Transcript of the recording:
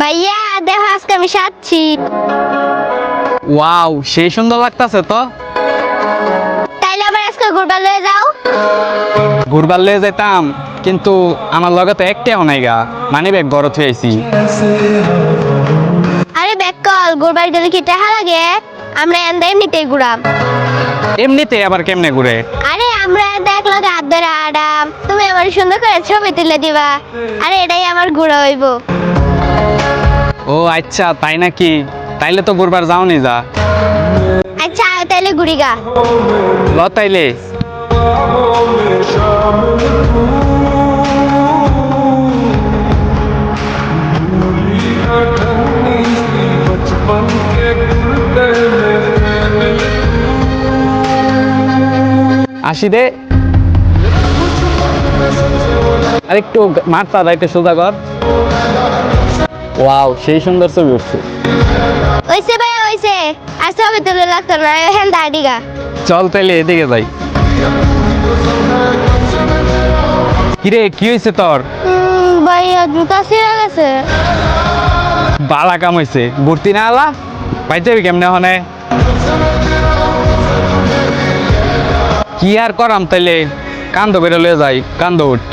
ভাইয়া দেখো আজকে আমি সাজছি। ওয়াও, সেই সুন্দর লাগতাছে তো। তাইলে আবার আজকে ঘুরবার লয়ে যাও। ঘুরবার লয়ে যেতাম, কিন্তু আমার লগে তো একটাও নাই গা, মানে ব্যাগ ঘর থুয়েছি। আরে বেকল ঘুরবার গেলে কি টাকা লাগে? আমরা এন্দা এমনিতেই ঘুরাম। এমনিতে আবার কেমনে ঘুরে? আরে আমরা এক লগে হাত ধরে আডাম, তুমি আমার সুন্দর করে ছবি তুলে দিবা। আরে এটাই আমার ঘুরা হইব। ও আচ্ছা, তাই নাকি? তাইলে তো ঘুরবার যাওনি যা। আচ্ছা তাইলে ঘুরি গা। ল তাইলে। আসি দে। আর একটু মারতা যাইতে সোজা কর। ওয়াও, সেই সুন্দর ছবি উঠছে। ওইসে ভাই ওইসে, আর ছবি তুলে লাগতো না, হ্যাঁ দাঁড়ি গা। চল তাইলে এদিকে যাই। কিরে, কি হয়েছে তোর? ভাইয়া জুতা ছিঁড়ে গেছে। বালা কাম হয়েছে, ভর্তি না আলা পাইতে যাবি কেমনে হনে? কি আর করাম, তাইলে কান্দ করে লয়ে যাই, কান্দ উঠ।